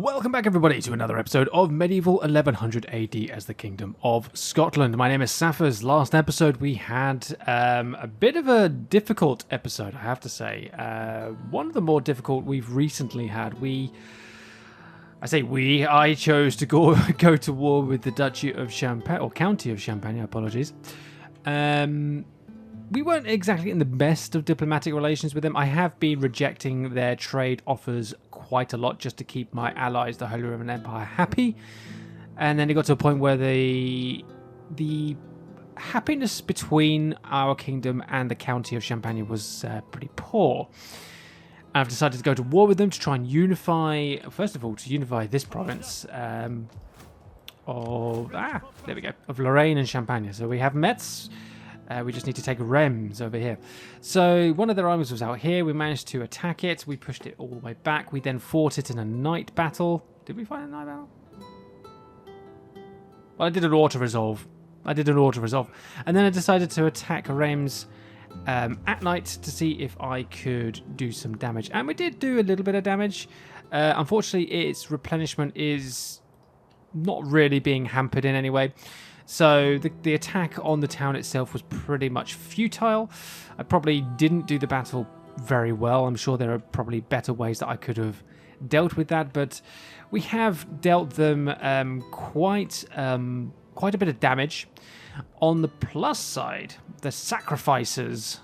Welcome back everybody to another episode of Medieval 1100 AD as the Kingdom of Scotland. My name is Saffers. Last episode we had a bit of a difficult episode, I have to say. One of the more difficult we've recently had. I chose to go to war with the Duchy of Champagne, or County of Champagne, apologies. We weren't exactly in the best of diplomatic relations with them. I have been rejecting their trade offers quite a lot just to keep my allies, the Holy Roman Empire, happy. And then it got to a point where the happiness between our kingdom and the County of Champagne was pretty poor. I've decided to go to war with them to try and unify, first of all, to unify this province of Lorraine and Champagne. So we have Metz. We just need to take Reims over here. So one of their armies was out here. We managed to attack it. We pushed it all the way back. We then fought it in a night battle. Did we fight a night battle? Well, I did an auto-resolve. And then I decided to attack Reims at night to see if I could do some damage. And we did do a little bit of damage. Unfortunately, its replenishment is not really being hampered in any way. So the attack on the town itself was pretty much futile. I probably didn't do the battle very well. I'm sure there are probably better ways that I could have dealt with that, but we have dealt them quite a bit of damage. On the plus side, the Sacrificers,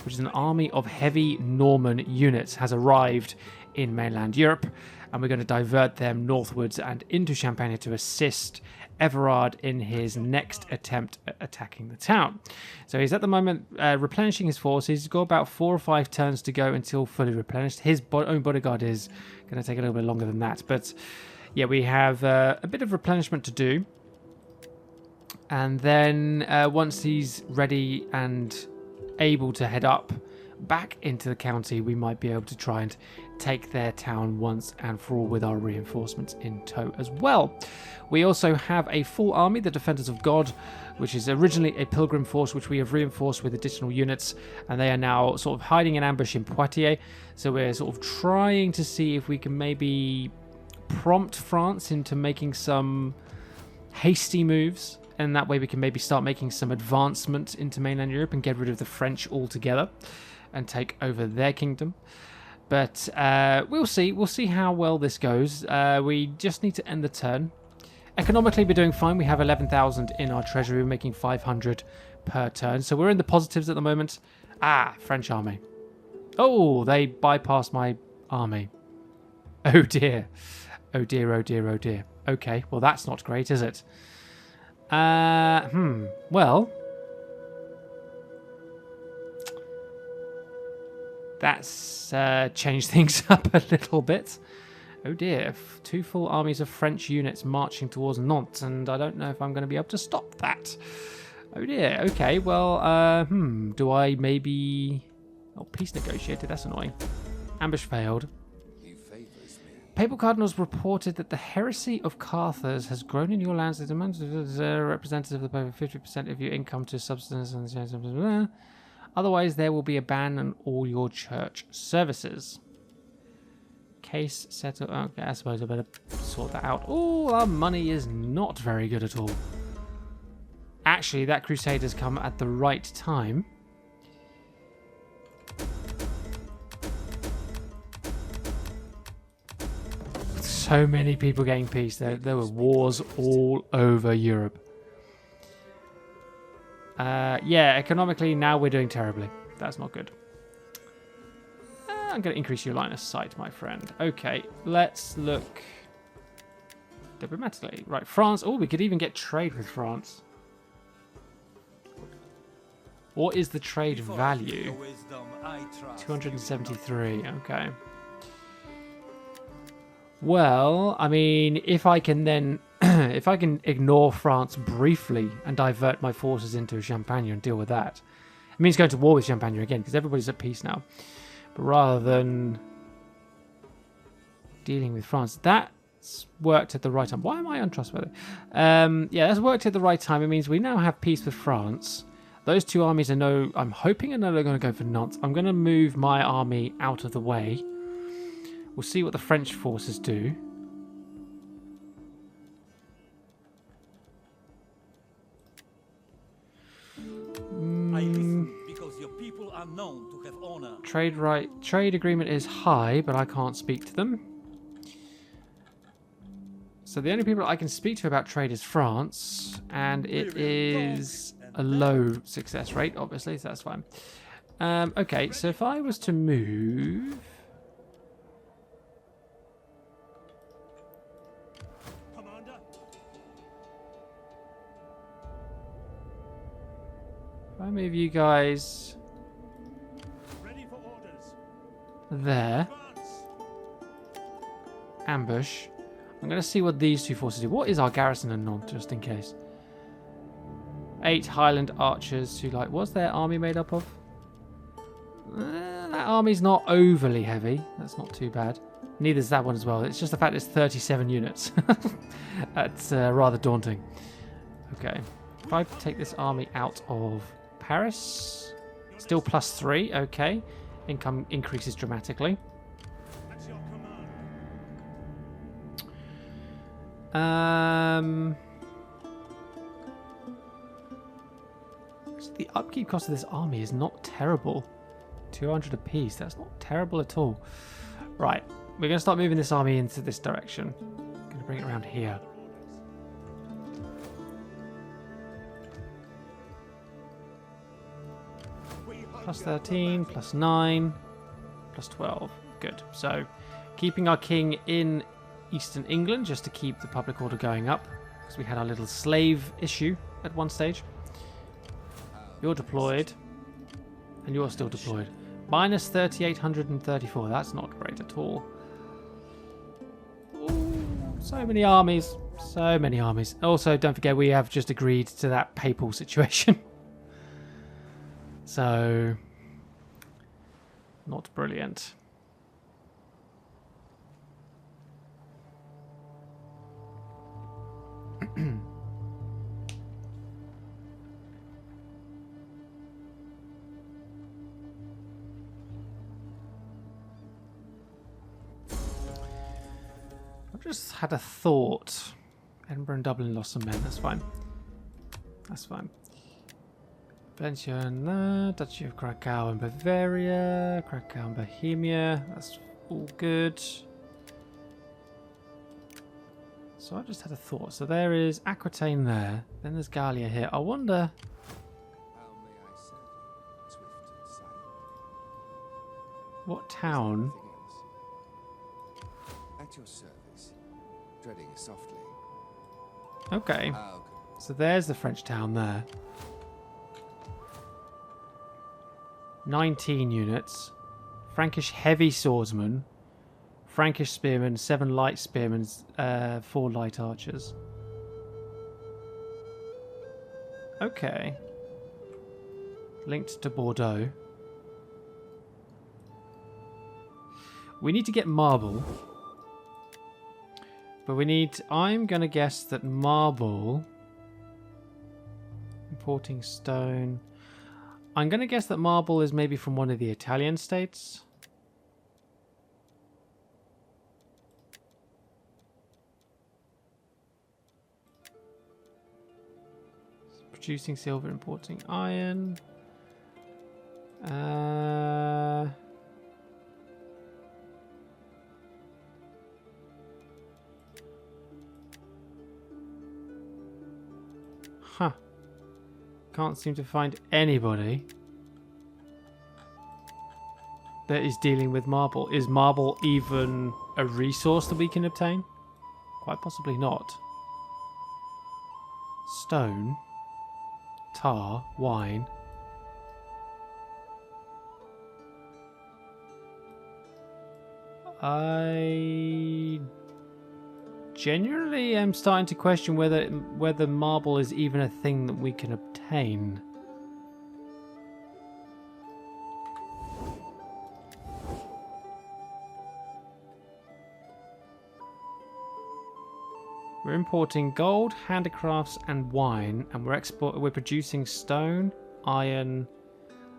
which is an army of heavy Norman units, has arrived in mainland Europe, and we're going to divert them northwards and into Champagne to assist Everard in his next attempt at attacking the town. So he's at the moment replenishing his forces. He's got about 4 or 5 turns to go until fully replenished. His own bodyguard is going to take a little bit longer than that. But yeah, we have a bit of replenishment to do. And then once he's ready and able to head up back into the county, we might be able to try and take their town once and for all with our reinforcements in tow as well. We also have a full army, the Defenders of God, which is originally a pilgrim force which we have reinforced with additional units, and they are now sort of hiding in ambush in Poitiers. So we're sort of trying to see if we can maybe prompt France into making some hasty moves, and that way we can maybe start making some advancement into mainland Europe and get rid of the French altogether and take over their kingdom. But we'll see. We'll see how well this goes. We just need to end the turn. Economically, we're doing fine. We have 11,000 in our treasury. We're making 500 per turn. So we're in the positives at the moment. French army. Oh, they bypassed my army. Oh dear. Oh dear, oh dear, oh dear. Okay, well that's not great, is it? Well, that's changed things up a little bit. Oh dear, 2 full armies of French units marching towards Nantes, and I don't know if I'm going to be able to stop that. Oh dear, okay, well, do I maybe... Oh, peace negotiated, that's annoying. Ambush failed. Papal cardinals reported that the heresy of Carthage has grown in your lands. It demands a representative of over 50% of your income to substance and... Otherwise, there will be a ban on all your church services. Case settled. Okay, I suppose I better sort that out. Oh, our money is not very good at all. Actually, that crusade has come at the right time. So many people getting peace. There were wars all over Europe. Yeah, economically, now we're doing terribly. That's not good. I'm going to increase your line of sight, my friend. Okay, let's look diplomatically. Right, France. Oh, we could even get trade with France. What is the trade value? 273. Okay. Well, I mean, if I can then... if I can ignore France briefly and divert my forces into Champagne and deal with that, it means going to war with Champagne again, because everybody's at peace now. But rather than dealing with France, that's worked at the right time. Why am I untrustworthy? Yeah, that's worked at the right time. It means we now have peace with France. Those 2 armies I'm hoping are no longer going to go for Nantes. I'm going to move my army out of the way. We'll see what the French forces do. known to have honor. Trade agreement is high, but I can't speak to them. So the only people I can speak to about trade is France, and it is a low success rate, obviously, so that's fine. Okay, so if I was to move... Commander. If I move you guys Ready for orders. there, Advance. ambush. I'm going to see what these two forces do. What is our garrison and Nantes, just in case? 8 Highland archers who, like, what's their army made up of? That army's not overly heavy. That's not too bad. Neither is that one as well. It's just the fact it's 37 units. That's rather daunting. Okay. If I take this army out of Paris, still +3. Okay. Income increases dramatically. At your command. The upkeep cost of this army is not terrible. 200 apiece. That's not terrible at all. Right. We're going to start moving this army into this direction. Going to bring it around here. +13, +9, +12. Good. So, keeping our king in Eastern England just to keep the public order going up. Because we had our little slave issue at one stage. You're deployed. And you're still deployed. Minus 3,834. That's not great at all. Ooh, so many armies. So many armies. Also, don't forget we have just agreed to that papal situation. So, not brilliant. I've just had a thought. Edinburgh and Dublin lost some men. That's fine. That's fine. Valencia and Duchy of Krakow and Bavaria. Krakow and Bohemia. That's all good. So I just had a thought. So there is Aquitaine there. Then there's Gallia here. I wonder... what town... At your service, treading softly. Okay. So there's the French town there. 19 units. Frankish heavy swordsmen. Frankish spearmen, 7 light spearmen, 4 light archers. Okay. Linked to Bordeaux. We need to get marble. But we need... I'm going to guess that marble... Importing stone... I'm going to guess that marble is maybe from one of the Italian states. Producing silver, importing iron. Huh. Can't seem to find anybody that is dealing with marble. Is marble even a resource that we can obtain? Quite possibly not. Stone. Tar. Wine. I genuinely am starting to question whether marble is even a thing that we can obtain. We're importing gold, handicrafts, and wine, and we're producing stone, iron,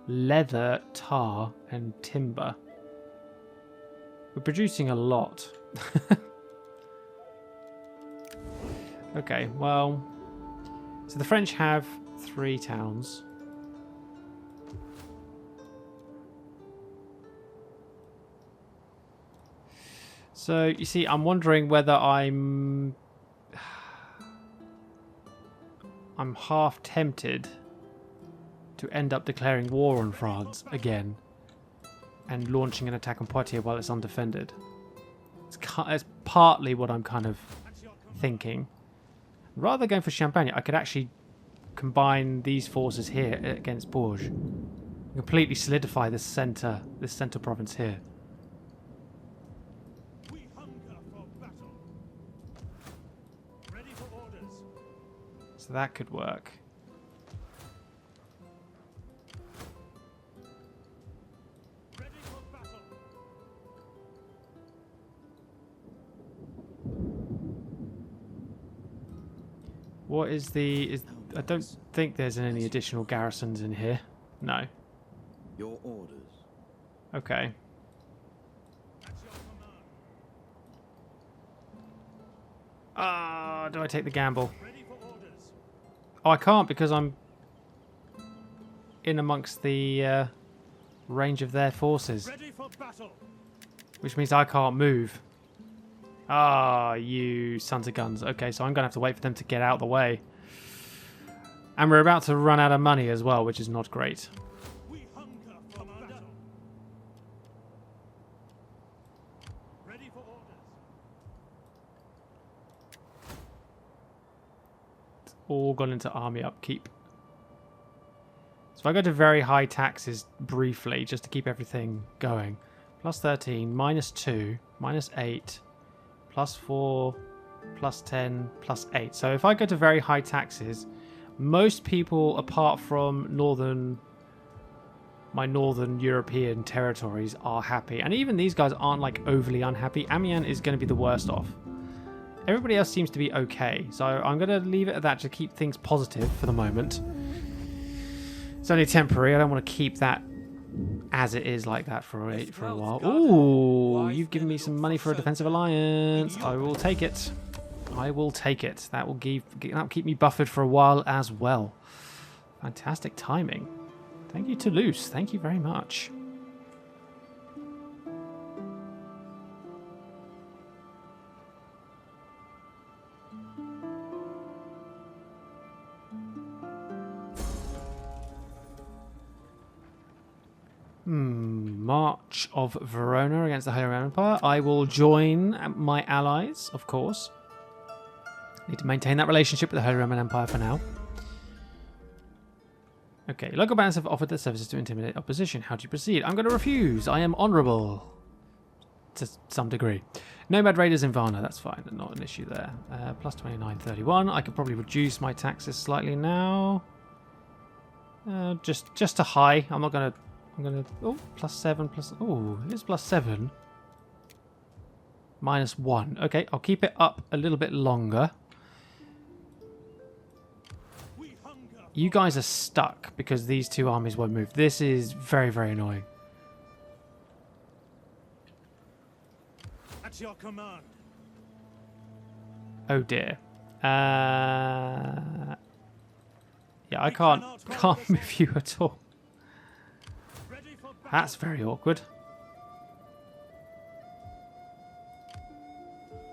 leather, tar, and timber. We're producing a lot. Okay, well, so the French have 3 towns. So, you see, I'm wondering whether I'm half tempted to end up declaring war on France again and launching an attack on Poitiers while it's undefended. It's partly what I'm kind of thinking. Rather than going for Champagne, I could actually combine these forces here against Bourges. Completely solidify this center province here. We hunger for battle. Ready for orders. So that could work. Ready for battle. What is the... I don't think there's any additional garrisons in here. No. Your orders. Okay. At your command. Ah, do I take the gamble? Ready for orders. Oh, I can't because I'm in amongst the range of their forces, Ready for battle. which means I can't move. Ah, you sons of guns. Okay, so I'm going to have to wait for them to get out of the way. And we're about to run out of money as well, which is not great. We hunger for battle. Ready for orders. It's all gone into army upkeep. So if I go to very high taxes briefly, just to keep everything going. Plus 13, minus 2, minus 8, plus 4, plus 10, plus 8. So if I go to very high taxes, most people, apart from my northern European territories, are happy. And even these guys aren't like overly unhappy. Amiens is going to be the worst off. Everybody else seems to be okay. So I'm going to leave it at that to keep things positive for the moment. It's only temporary. I don't want to keep that as it is like that for a while. Ooh, you've given me some money for a defensive alliance. I will take it. I will take it. That will keep me buffered for a while as well. Fantastic timing. Thank you, Toulouse. Thank you very much. March of Verona against the Holy Roman Empire. I will join my allies, of course. Need to maintain that relationship with the Holy Roman Empire for now. Okay, local bands have offered their services to intimidate opposition. How do you proceed? I'm going to refuse. I am honourable. To some degree. Nomad raiders in Varna, that's fine. Not an issue there. Plus 29, 31. I could probably reduce my taxes slightly now. Just to high. I'm gonna... Oh, plus 7, plus... Oh, it is plus 7. Minus 1. Okay, I'll keep it up a little bit longer. You guys are stuck because these two armies won't move. This is very, very annoying. At your command. Oh dear. Yeah, I can't move you at all. Ready for battle. That's very awkward.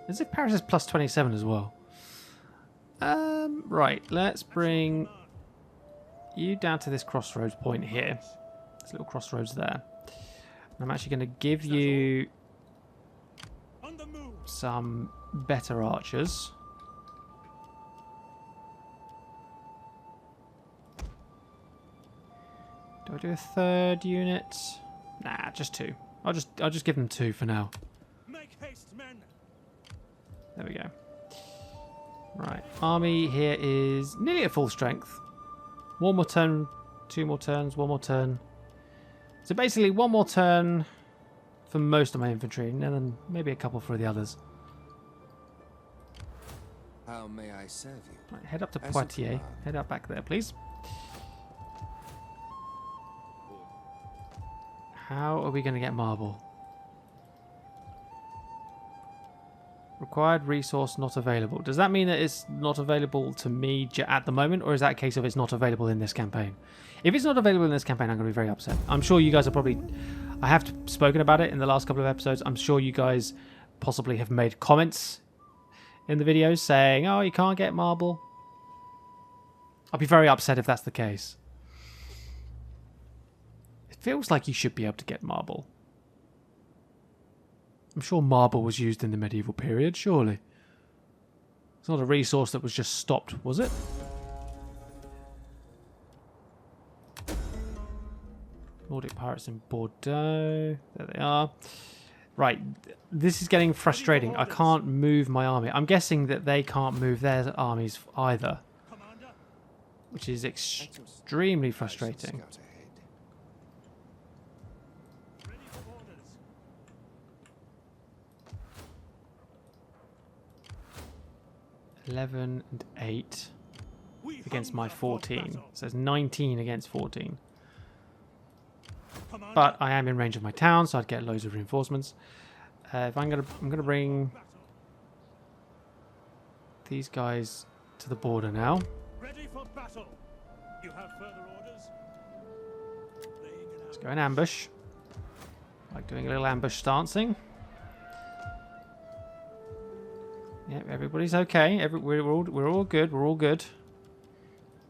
As if Paris is plus 27 as well. Right, let's bring you down to this crossroads point here. This little crossroads there. I'm actually going to give you On the move. some better archers. Do I do a third unit? Nah, just 2. I'll just give them 2 for now. Make haste, men. There we go. Right, army here is nearly at full strength. One more turn, 2 more turns, 1 more turn. So basically 1 more turn for most of my infantry, and then maybe a couple for the others. How may I serve you? Right, head up to As you Poitiers. command. Head up back there, please. How are we going to get marble? Required resource not available. Does that mean that it's not available to me at the moment, or is that a case of it's not available in this campaign? If it's not available in this campaign, I'm going to be very upset. I'm sure you guys are probably... I have spoken about it in the last couple of episodes. I'm sure you guys possibly have made comments in the videos saying, oh, you can't get marble. I'll be very upset if that's the case. It feels like you should be able to get marble. I'm sure marble was used in the medieval period, surely. It's not a resource that was just stopped, was it? Nordic pirates in Bordeaux. There they are. Right, this is getting frustrating. I can't move my army. I'm guessing that they can't move their armies either, Commander, which is extremely frustrating. Scout ahead. ready for orders. 11 and 8 We against my hunger for 14. battle. So it's 19 against 14. Commander, But I am in range of my town, so I'd get loads of reinforcements. If I'm gonna bring battle. these guys to the border now. Ready for battle. You have further orders? Laying an Let's go in ambush. Like doing a little ambush stancing. Yep, everybody's okay. We're all good. We're all good.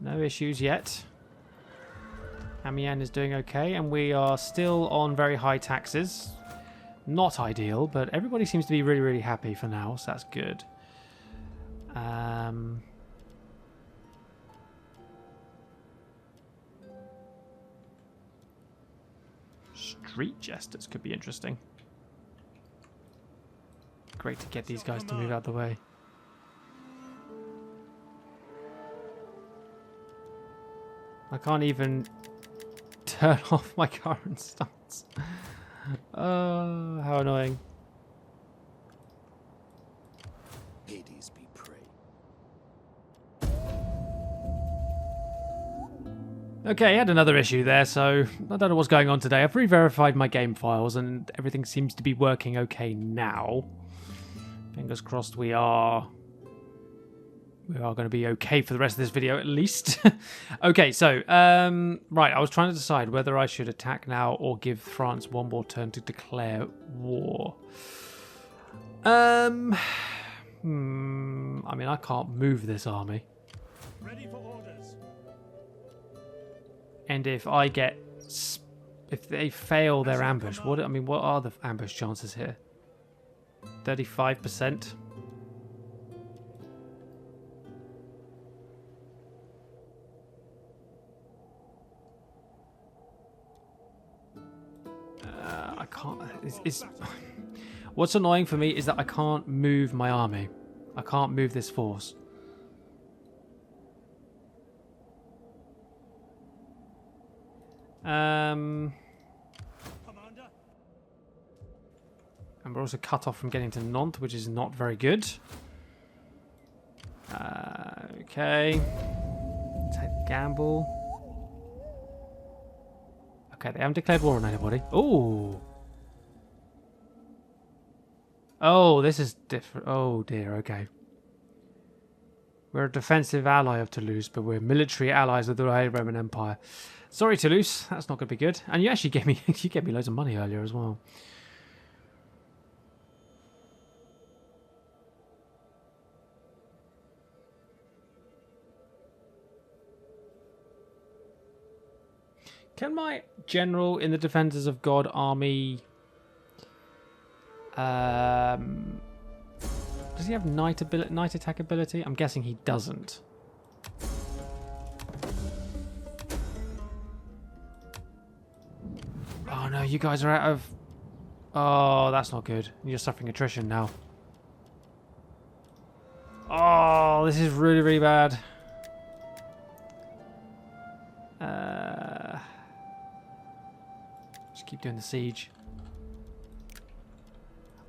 No issues yet. Amiens is doing okay, and we are still on very high taxes. Not ideal, but everybody seems to be really, really happy for now, so that's good. Street jesters could be interesting. Great to get these guys to move out the way. I can't even turn off my current stance. Oh, how annoying. Hades be praised. Okay, I had another issue there, so I don't know what's going on today. I've re-verified my game files and everything seems to be working okay now. Fingers crossed we are going to be okay for the rest of this video at least. Okay, so, right, I was trying to decide whether I should attack now or give France one more turn to declare war. I mean, I can't move this army. ready for orders. And if I get, if they fail their ambush, what are the ambush chances here? 35%. I can't. What's annoying for me is that I can't move my army. I can't move this force. Commander, And we're also cut off from getting to Nantes, which is not very good. Okay. Take the gamble. Okay, they haven't declared war on anybody. Ooh. Oh, this is different. Oh dear, okay. We're a defensive ally of Toulouse, but we're military allies of the Roman Empire. Sorry, Toulouse, that's not going to be good. And you actually gave me you gave me loads of money earlier as well. Can my general in the Defenders of God army... does he have knight attack ability? I'm guessing he doesn't. Oh no, you guys are out of... Oh, that's not good. You're suffering attrition now. Oh, this is really, really bad. Just keep doing the siege.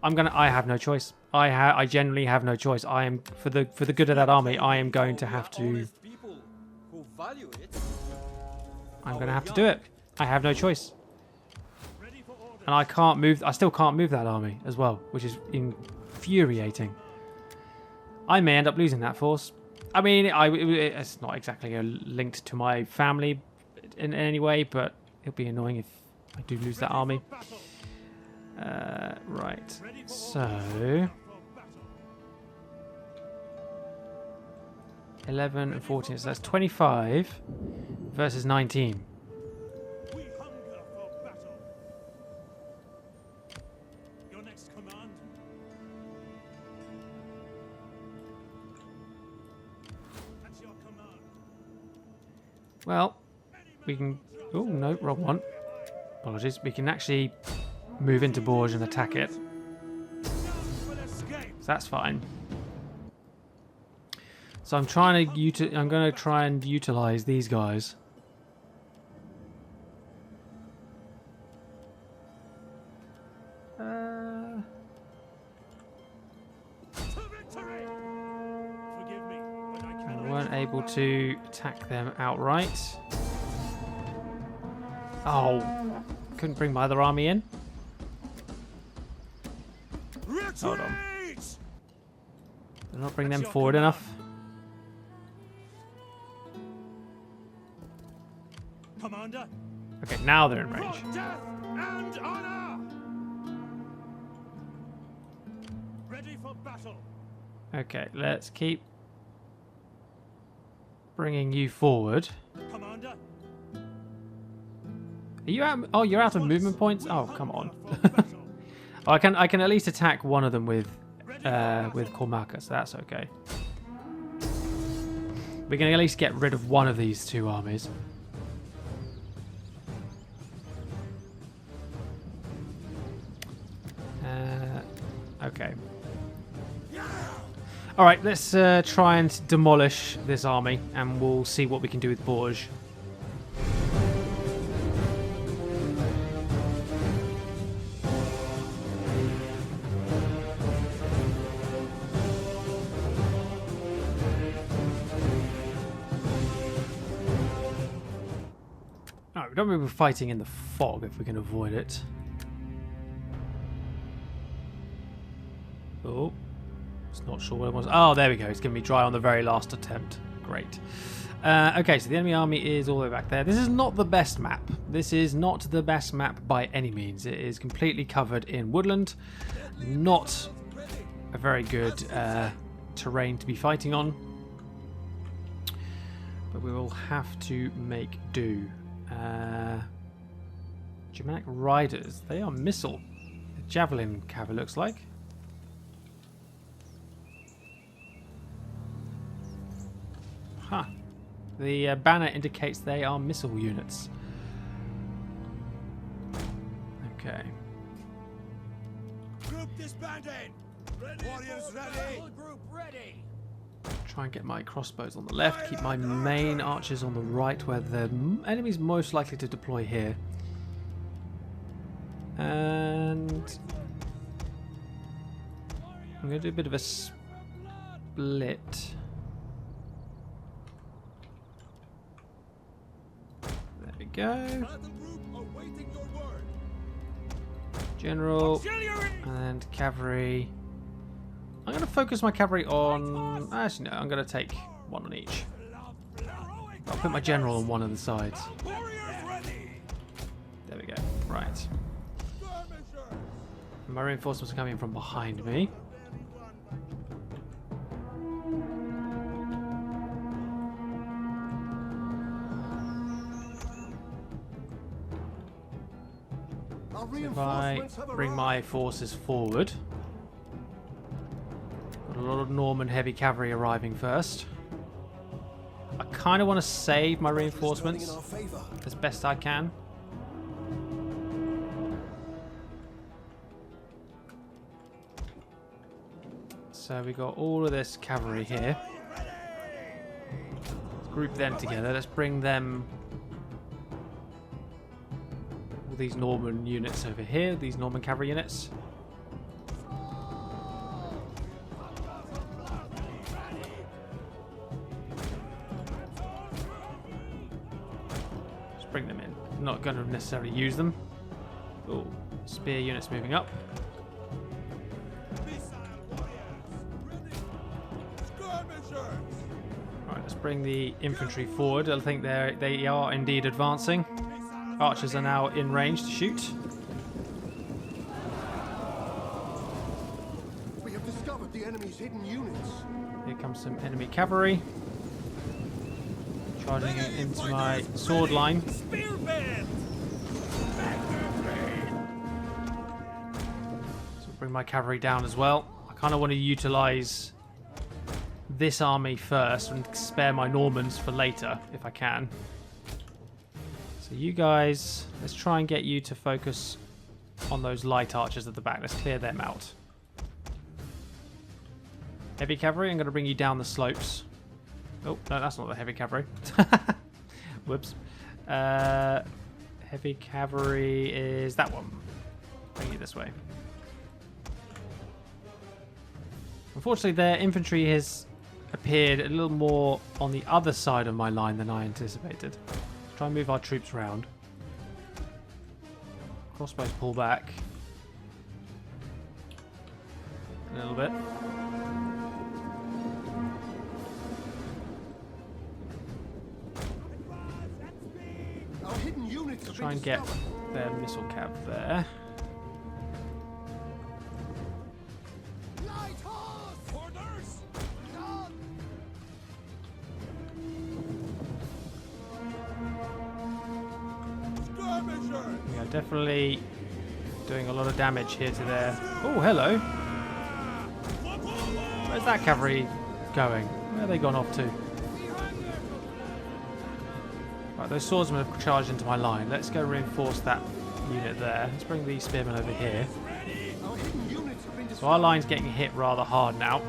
I have no choice. I generally have no choice. I am for the good of that army. I am going to have to. I'm going to have to do it. I have no choice. ready for orders. And I can't move. I still can't move that army as well, which is infuriating. I may end up losing that force. I mean, it's not exactly linked to my family in any way, but it'll be annoying if I do lose that army. Battle. Right. Ready for So orders. For battle. 11 and 14. So that's 25 versus 19. We hunger for battle. Your next command. That's your command. Well, we can. Oh no, wrong one. Apologies. We can actually move into Bourges and attack it. None will escape. So that's fine. So I'm trying to I'm going to try and utilize these guys. To victory. Forgive me, but I We cannot. weren't able to attack them outright. Oh, couldn't bring my other army in. Hold on. Retreat! Did not bring them forward enough. Commander, Okay, now they're in range. for death and honor. Ready for battle. Okay, let's keep bringing you forward. Commander. Are you out? Oh, you're out of movement points. Oh, come on. For battle. Oh, I can at least attack one of them with Ready for Cormaca, so that's okay. We can at least get rid of one of these two armies. Okay. All right, let's try and demolish this army, and we'll see what we can do with Bourges. Alright, we don't remember fighting in the fog if we can avoid it. Oh, it's not sure what it was. Oh, there we go. It's going to be dry on the very last attempt. Great. Okay, so the enemy army is all the way back there. This is not the best map. This is not the best map by any means. It is completely covered in woodland. Not a very good terrain to be fighting on. But we will have to make do. Germanic riders. They are missile. Javelin cavalry looks like. Huh. The banner indicates they are missile units. Okay. Group disbanded. Warriors ready. Group ready. Try and get my crossbows on the left. Keep my main archers on the right, where the enemy's most likely to deploy here. And I'm going to do a bit of a split. There we go. General and cavalry. I'm going to focus my cavalry on... Actually, no, I'm going to take one on each. I'll put my general on one of the sides. There we go. Right. My reinforcements are coming from behind me. If I bring my forces forward, got a lot of Norman heavy cavalry arriving first. I kind of want to save my reinforcements as best I can. So we got all of this cavalry here. Let's group them together. Let's bring them. All these Norman units over here. These Norman cavalry units. Just bring them in. I'm not going to necessarily use them. Oh, spear units moving up. Let's bring the infantry forward. I think they are indeed advancing. Archers are now in range to shoot. these hidden units. Here comes some enemy cavalry. Charging into my sword line. Spearband! So bring my cavalry down as well. I kind of want to utilize this army first and spare my Normans for later if I can. So you guys, let's try and get you to focus on those light archers at the back. Let's clear them out. Heavy cavalry, I'm going to bring you down the slopes. Oh, no, that's not the heavy cavalry. Whoops. Heavy cavalry is that one. Bring you this way. Unfortunately, their infantry has appeared a little more on the other side of my line than I anticipated. Let's try and move our troops around. Crossbows pull back. A little bit. Our hidden units have Try been and get discovered. their missile cab there. Light horse! Orders! Down! Skirmishers! We are definitely doing a lot of damage here to their... Oh, hello. Where's that cavalry going? Where have they gone off to? Right, those swordsmen have charged into my line. Let's go reinforce that unit there. Let's bring these spearmen over here. Our hidden units have been So our line's getting hit rather hard now.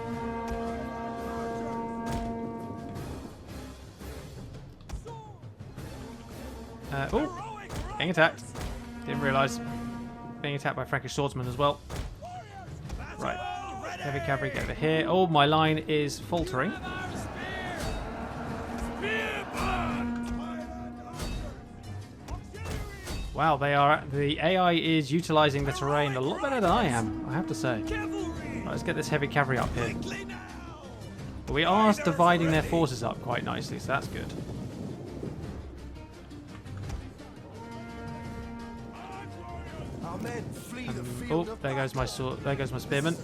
Oh, being attacked. Didn't realise. Being attacked by Frankish swordsmen as well. Right, heavy cavalry get over here. Oh, my line is faltering. Wow, the AI is utilising the terrain a lot better than I am, I have to say. Right, let's get this heavy cavalry up here. But we are dividing their forces up quite nicely, so that's good. Our men flee the Oh, field of there goes my sword. There goes my spearman.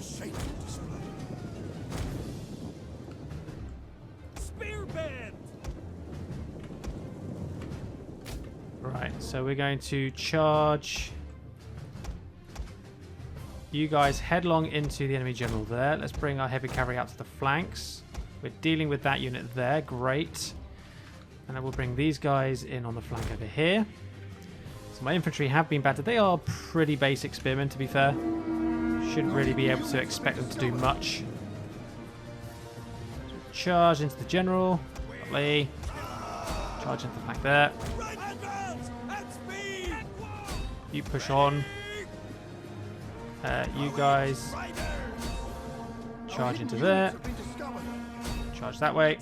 Spearband! Right, so we're going to charge you guys headlong into the enemy general there. Let's bring our heavy cavalry out to the flanks. We're dealing with that unit there. Great. And then we'll bring these guys in on the flank over here. So my infantry have been battered. They are pretty basic spearmen, to be fair. Shouldn't really be able to expect them to do much. Charge into the general. Lovely. Charge into the flank there. You push on. You guys charge into there. Charge that way.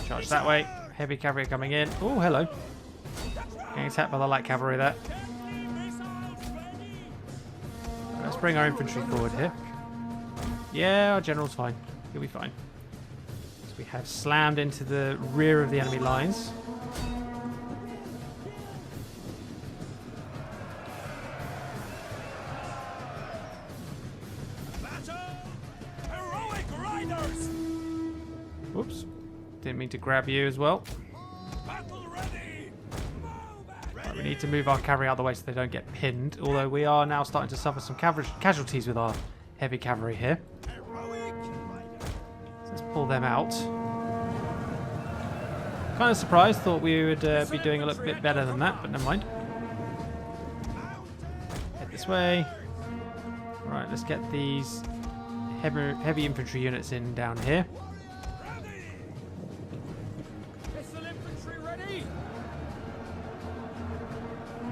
Charge that way. Heavy cavalry coming in. Oh, hello. Getting attacked by the light cavalry there. Let's bring our infantry forward here. Yeah, our general's fine. He'll be fine. So we have slammed into the rear of the enemy lines. Whoops. Didn't mean to grab you as well. Right, we need to move our cavalry out of the way so they don't get pinned. Although we are now starting to suffer some casualties with our heavy cavalry here. So let's pull them out. Kind of surprised. Thought we would be doing a little bit better than that, but never mind. Head this way. Right, let's get these heavy infantry units in down here.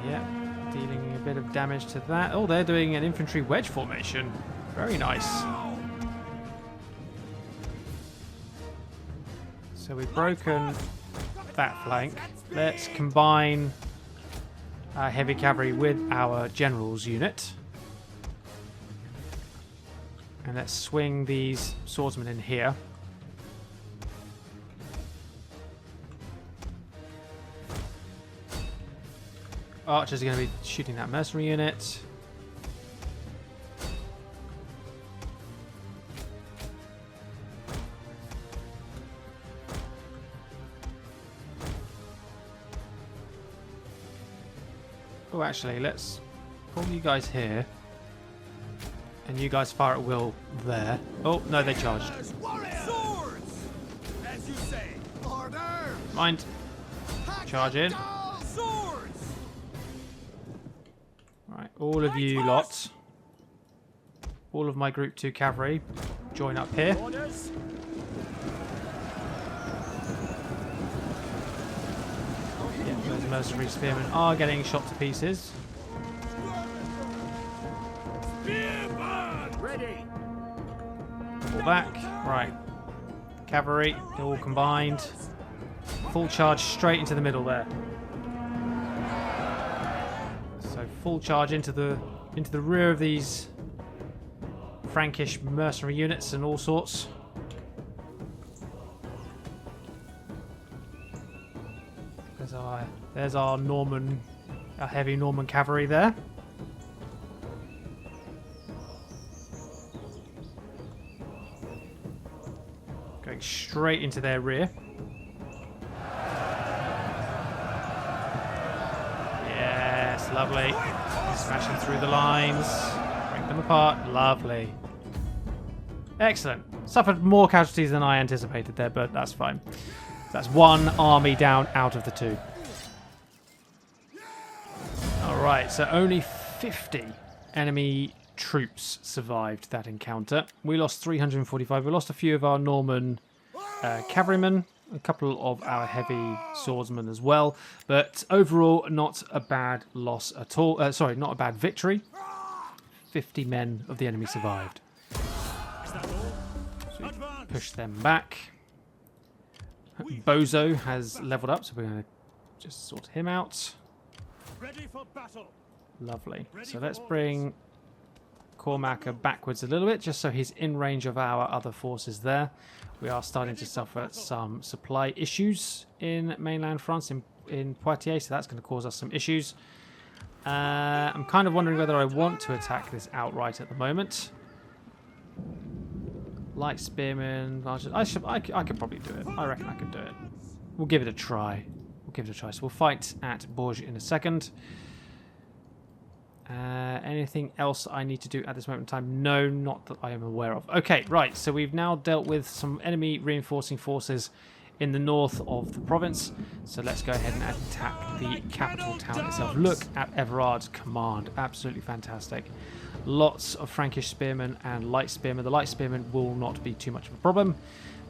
Yeah, dealing a bit of damage to that. Oh, they're doing an infantry wedge formation. Very nice. So we've broken that flank. Let's combine our heavy cavalry with our general's unit. And let's swing these swordsmen in here. Archers are going to be shooting that mercenary unit. Oh, actually, let's pull you guys here. And you guys fire at will there. Oh, no, they charged. Swords! As you say. Order! Mind. Charge in. Swords! Right, all of you lot. All of my Group 2 cavalry. Join up here. Orders. Yeah, those mercenary spearmen are getting shot to pieces. Spearman! Ready. Pull back. Right. Cavalry, they're all combined. Full charge straight into the middle there. So full charge into the rear of these Frankish mercenary units and all sorts. There's our Norman, our heavy Norman cavalry there. Going straight into their rear. Yes, lovely. Smashing through the lines. Break them apart. Lovely. Excellent. Suffered more casualties than I anticipated there, but that's fine. That's one army down out of the two. Alright, so only 50 enemy troops survived that encounter. We lost 345. We lost a few of our Norman cavalrymen, a couple of our heavy swordsmen as well, but overall not a bad loss at all. Sorry, not a bad victory. 50 men of the enemy survived. So we push them back. Bozo has leveled up, so we're going to just sort him out. Ready for battle. Lovely. So let's bring Cormac backwards a little bit, just so he's in range of our other forces there. We are starting to suffer some supply issues in mainland France, in Poitiers, so that's going to cause us some issues. I'm kind of wondering whether I want to attack this outright at the moment. Light spearmen, I could probably do it. I reckon I could do it. We'll give it a try. So we'll fight at Bourges in a second. Anything else I need to do at this moment in time? No, not that I am aware of. Okay, right. So we've now dealt with some enemy reinforcing forces in the north of the province. So let's go ahead and attack the capital town itself. Look at Everard's command. Absolutely fantastic. Lots of Frankish spearmen and light spearmen. The light spearmen will not be too much of a problem.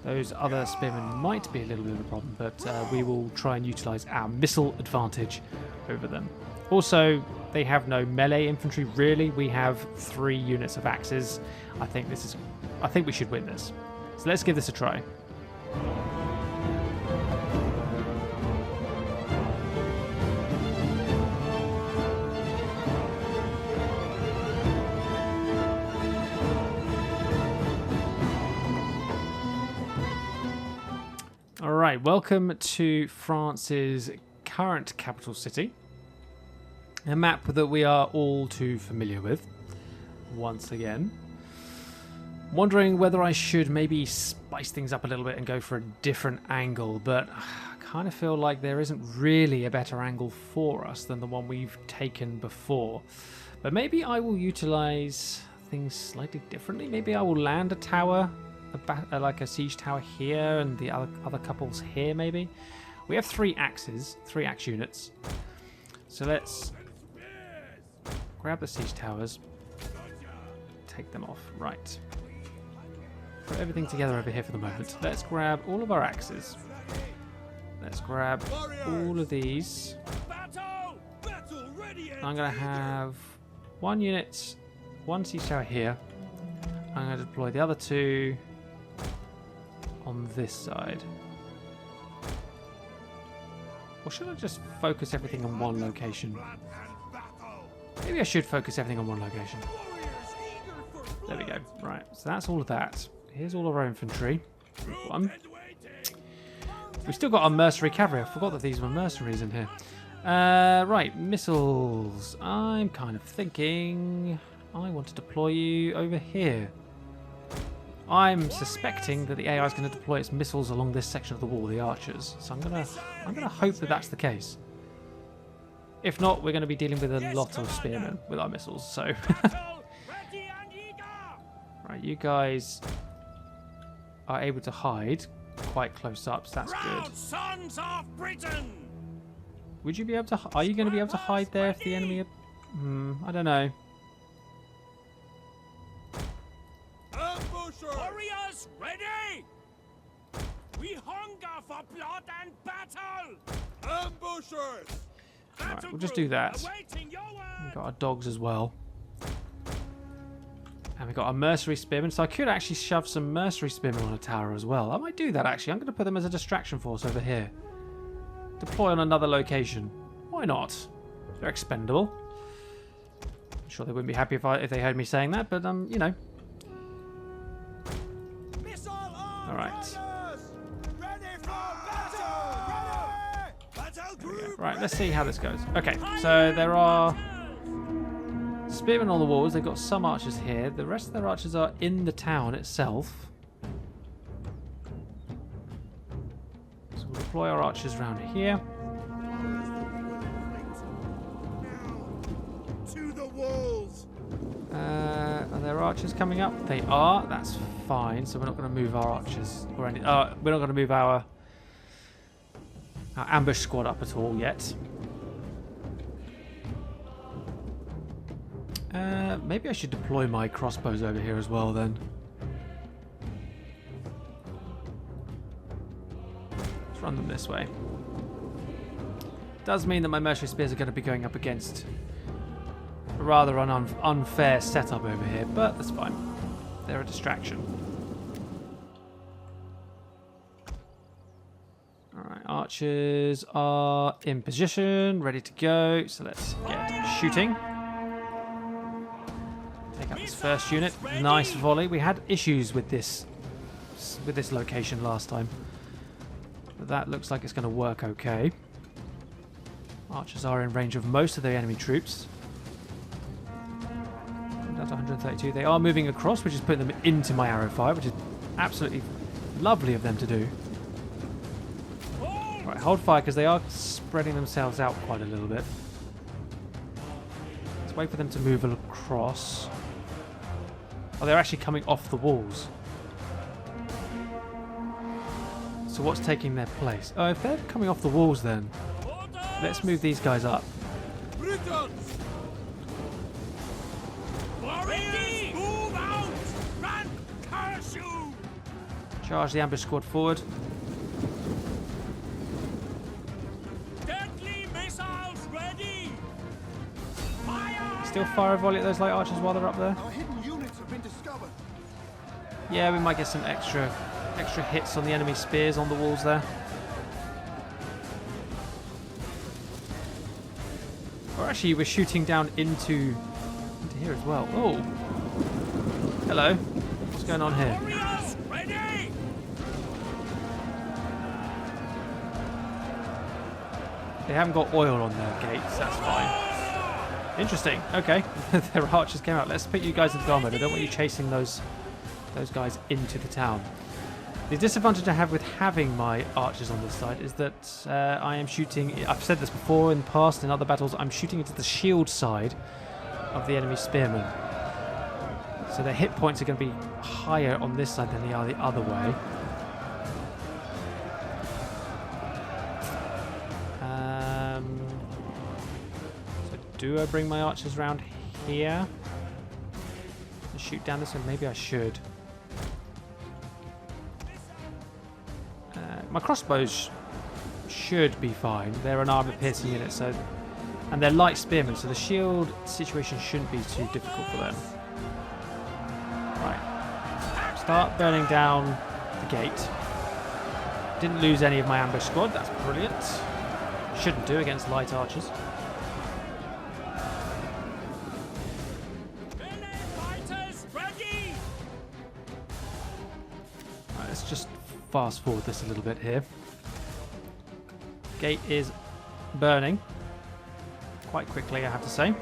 Those other spearmen might be a little bit of a problem, but we will try and utilise our missile advantage over them. Also, they have no melee infantry, really. We have 3 units of axes. I think we should win this. So let's give this a try. Alright, welcome to France's current capital city. A map that we are all too familiar with, once again. Wondering whether I should maybe spice things up a little bit and go for a different angle, but I kind of feel like there isn't really a better angle for us than the one we've taken before. But maybe I will utilise things slightly differently. Maybe I will land a tower, like a siege tower here, and the other couples here, maybe. We have 3 axes, 3 axe units. So let's grab the siege towers, take them off. Right. Put everything together over here for the moment. Let's grab all of our axes. Let's grab all of these. I'm going to have 1 unit, 1 siege tower here. I'm going to deploy the other 2 on this side. Or should I just focus everything on one location? Maybe I should focus everything on one location. There we go. Right, so that's all of that. Here's all of our infantry. One. We've still got our mercenary cavalry. I forgot that these were mercenaries in here. Right, missiles. I'm kind of thinking I want to deploy you over here. I'm suspecting that the AI is going to deploy its missiles along this section of the wall, the archers. So I'm gonna hope that that's the case. If not, we're going to be dealing with a lot of spearmen with our missiles. So, Battle ready and eager. right, you guys are able to hide quite close up, so that's Proud good. sons of Britain. Would you be able to? Are you going to be able to hide there if the enemy? I don't know. Ambushers! Warriors ready. We hunger for blood and battle. Ambushers! Right, we'll just do that. Awaiting your word. We've got our dogs as well. And we've got our mercenary spearmen, so I could actually shove some mercenary spearmen on a tower as well. I might do that actually. I'm going to put them as a distraction force over here. Deploy on another location. Why not? They're expendable. I'm sure they wouldn't be happy if they heard me saying that, but you know. Missile armed All right. runners! Ready for battle! Ready! Battle group! Right, let's see how this goes. Okay, so there are spearmen on the walls. They've got some archers here. The rest of their archers are in the town itself. So we'll deploy our archers around here. To the walls! Are there archers coming up? They are. That's fine. So we're not going to move our archers or any. We're not going to move our ambush squad up at all yet. Maybe I should deploy my crossbows over here as well then. Let's run them this way. Does mean that my mercenary spears are going to be going up against a rather unfair setup over here, but that's fine. They're a distraction. Alright, archers are in position, ready to go, so let's get shooting. Take out this first unit. Nice volley. We had issues with this location last time, but that looks like it's going to work okay. Archers are in range of most of the enemy troops. Down to 132. They are moving across, which is putting them into my arrow fire, which is absolutely lovely of them to do. Right, hold fire because they are spreading themselves out quite a little bit. Let's wait for them to move across. Oh, they're actually coming off the walls. So what's taking their place? Oh, if they're coming off the walls then, let's move these guys up. Britons! Warriors, move out. Run, curse you. Charge the ambush squad forward. Deadly missiles ready. Fire. Still fire a volley at those light archers while they're up there. Our hidden units have been discovered. Yeah, we might get some extra hits on the enemy spears on the walls there. Or actually, we're shooting down into here as well. Oh, hello. What's going on here? Warriors ready. They haven't got oil on their gates. That's fine. Interesting. Okay, their archers came out. Let's put you guys into guard mode. I don't want you chasing those guys into the town. The disadvantage I have with having my archers on this side is that I am shooting. I've said this before in the past in other battles. I'm shooting into the shield side of the enemy spearmen, so their hit points are going to be higher on this side than they are the other way. So do I bring my archers around here and shoot down this one? Maybe I should. My crossbows should be fine. They're an armor-piercing unit, so, and they're light spearmen, so the shield situation shouldn't be too difficult for them. Right. Start burning down the gate. Didn't lose any of my ambush squad. That's brilliant. Shouldn't do against light archers. Fighters ready. Right, let's just fast forward this a little bit here. Gate is burning quite quickly, I have to say.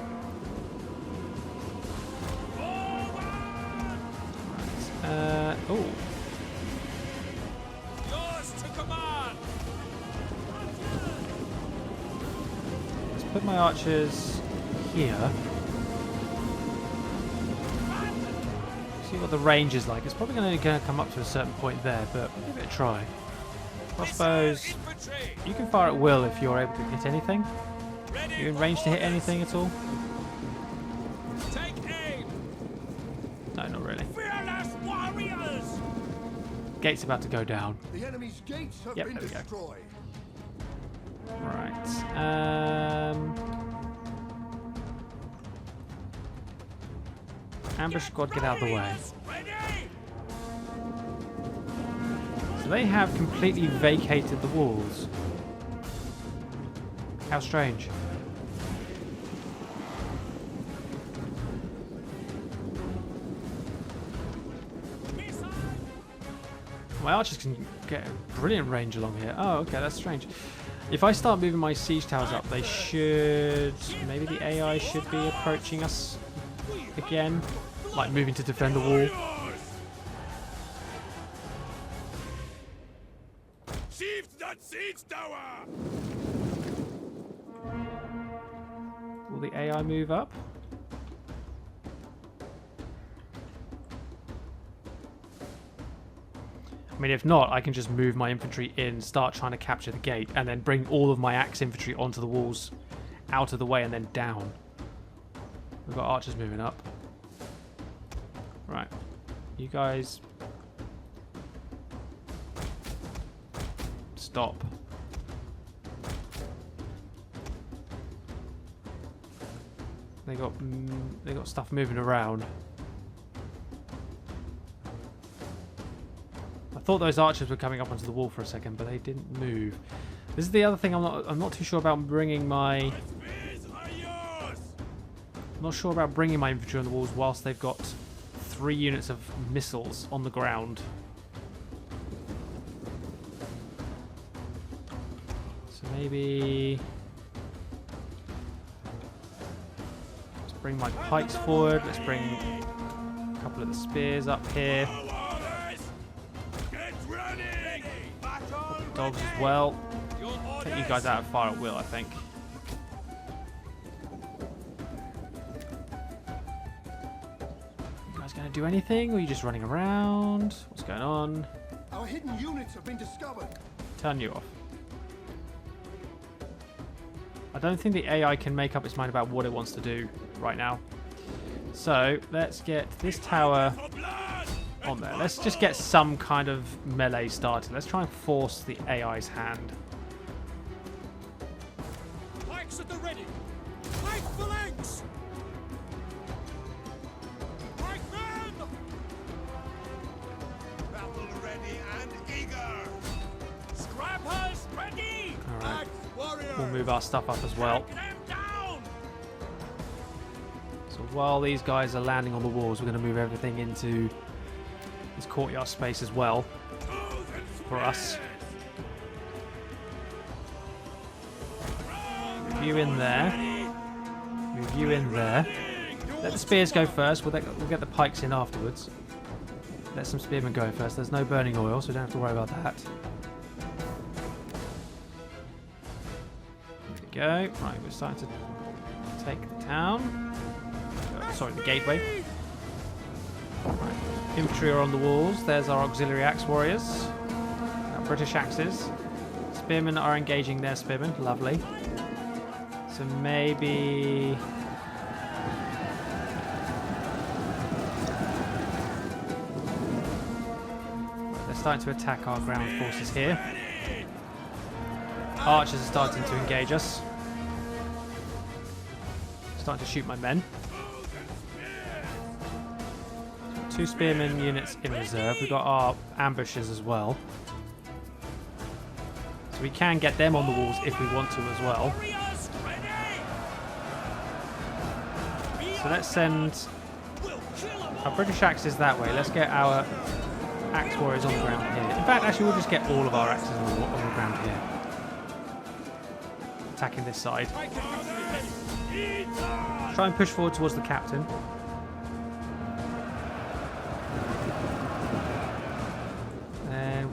Right. Oh, Yours to command. let's put my archers here. See what the range is like. It's probably going to come up to a certain point there, but we'll give it a try. Crossbows, you can fire at will if you're able to hit anything. Are you in range to hit anything at all? Take aim. No, not really. Fearless warriors. Gate's about to go down. The enemy's gates have Yep, been there we go. destroyed. Right. Ambush squad, get out of the way. Ready. So they have completely vacated the walls. How strange. My archers can get a brilliant range along here. Oh, okay, that's strange. If I start moving my siege towers up, they should... Maybe the AI should be approaching us again. Like moving to defend the wall. Shift that siege tower. Will the AI move up? I mean, if not, I can just move my infantry in, start trying to capture the gate, and then bring all of my axe infantry onto the walls, out of the way, and then down. We've got archers moving up. Right. You guys... Stop. They got stuff moving around. I thought those archers were coming up onto the wall for a second, but they didn't move. This is the other thing I'm not too sure about bringing my... I'm not sure about bringing my infantry on the walls whilst they've got 3 units of missiles on the ground. So maybe... Let's bring my pikes forward. Let's bring a couple of the spears up here. Dogs as well. Take you guys out of fire at will, I think. You guys going to do anything, or are you just running around? What's going on? Our hidden units have been discovered. Turn you off. I don't think the AI can make up its mind about what it wants to do right now. So let's get this tower on there. Let's just get some kind of melee started. Let's try and force the AI's hand. Pikes at the ready. Pike phalanx. Pike them. Battle ready and eager. Scrappers ready. All right. Warrior. We'll move our stuff up as well. Take them down. So while these guys are landing on the walls, we're going to move everything into this courtyard space as well for us. Move you in there. Move you in there. Let the spears go first. We'll get the pikes in afterwards. Let some spearmen go first. There's no burning oil, so we don't have to worry about that. There we go. Right, we're starting to take the town. Sorry, the gateway. Right. Infantry are on the walls. There's our auxiliary axe warriors. Our British axes. Spearmen are engaging their spearmen. Lovely. So maybe... They're starting to attack our ground forces here. Archers are starting to engage us. Starting to shoot my men. 2 spearmen units in reserve. We've got our ambushes as well. So we can get them on the walls if we want to as well. So let's send our British axes that way. Let's get our axe warriors on the ground here. In fact, actually, we'll just get all of our axes on the ground here. Attacking this side. Try and push forward towards the captain.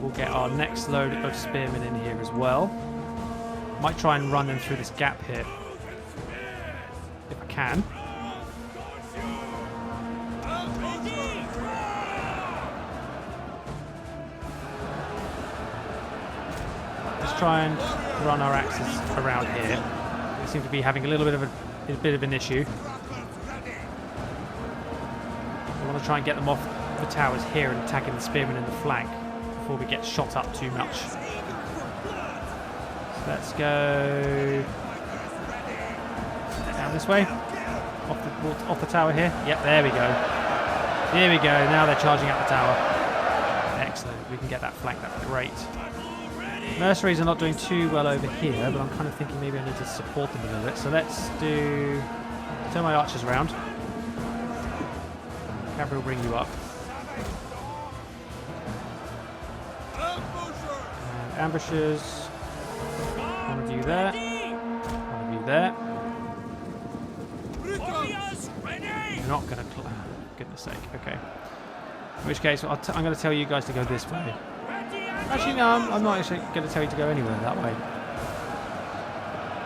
We'll get our next load of spearmen in here as well. Might try and run them through this gap here. can. Let's try and run our axes around here. We seem to be having a little bit of an issue. We want to try and get them off the towers here and attacking the spearmen in the flank before we get shot up too much. So let's go down this way, off the tower here. Yep, there we go. Here we go. Now they're charging up the tower. Excellent. We can get that flank. That's great. Mercenaries are not doing too well over here, but I'm kind of thinking maybe I need to support them a little bit. So let's turn my archers around. Cavalry will bring you up. And ambushers. One of you there. One of you there. You're not going to... goodness sake. Okay. In which case, I'm going to tell you guys to go this way. Actually, no, I'm not actually going to tell you to go anywhere that way.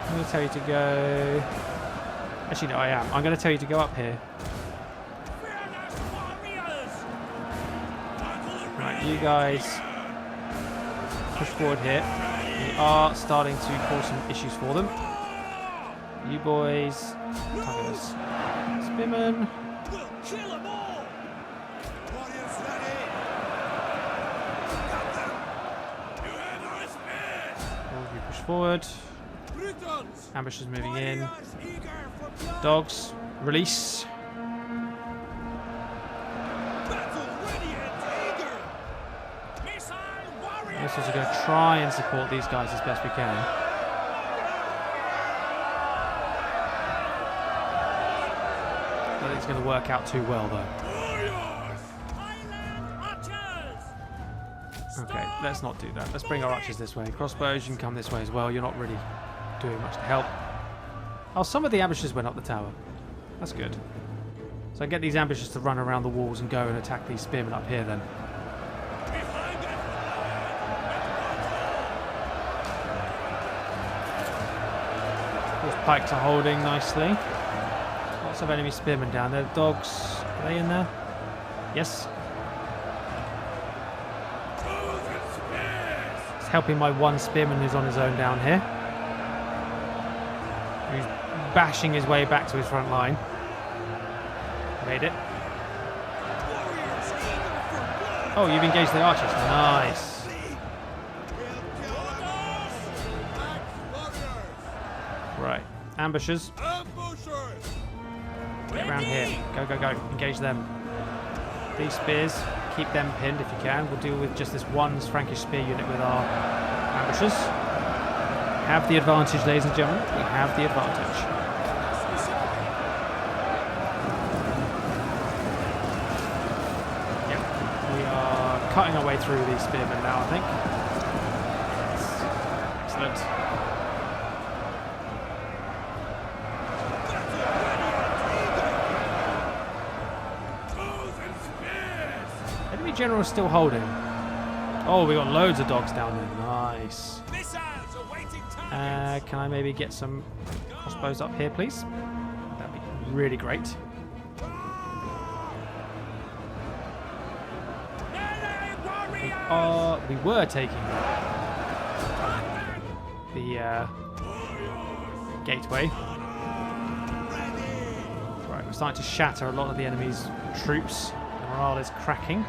I'm going to tell you to go... Actually, no, I am. I'm going to tell you to go up here. Right, you guys push forward here. We are starting to cause some issues for them. You boys, target us. Spearmen. All of you push forward. Ambushers moving in. Dogs, release. We're also going to try and support these guys as best we can. I don't think it's going to work out too well, though. Okay, let's not do that. Let's bring our archers this way. Crossbows, you can come this way as well. You're not really doing much to help. Oh, some of the ambushers went up the tower. That's good. So I get these ambushers to run around the walls and go and attack these spearmen up here then. Those pikes are holding nicely. Lots of enemy spearmen down there. Dogs, are they in there? Yes. It's helping my one spearman who's on his own down here. He's bashing his way back to his front line. Made it. Oh, you've engaged the archers. Nice. Right. Ambushers. Get around here. Go, go, go. Engage them. These spears, keep them pinned if you can. We'll deal with just this one Frankish spear unit with our ambushers. Have the advantage, ladies and gentlemen. We have the advantage. Yep. We are cutting our way through these spearmen now, I think. Excellent. Enemy general is still holding. Oh, we got loads of dogs down there. Nice. Can I maybe get some crossbows up here, please? That'd be really great. We were taking the gateway. Right, we're starting to shatter a lot of the enemy's troops. The morale is cracking.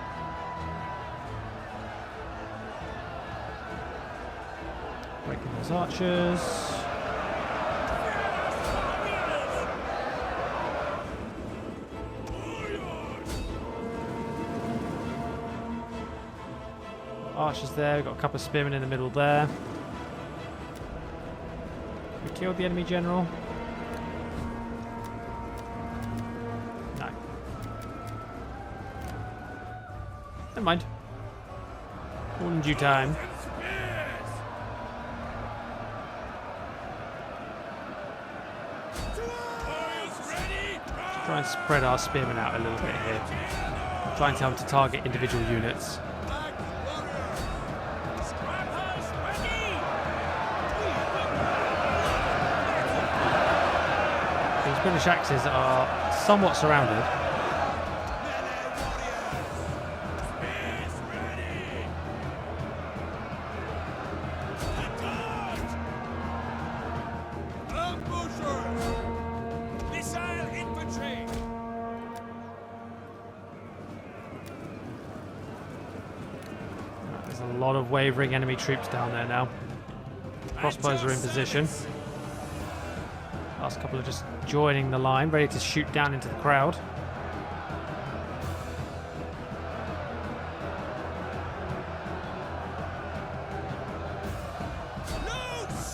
Breaking those archers. Archers there, we've got a couple of spearmen in the middle there. We killed the enemy general. No. Never mind. All in due time. Try and spread our spearmen out a little bit here. I'm trying to tell them to target individual units. These Those British axes are somewhat surrounded. There's a lot of wavering enemy troops down there now. Crossbows are in position. Last couple are just joining the line, ready to shoot down into the crowd.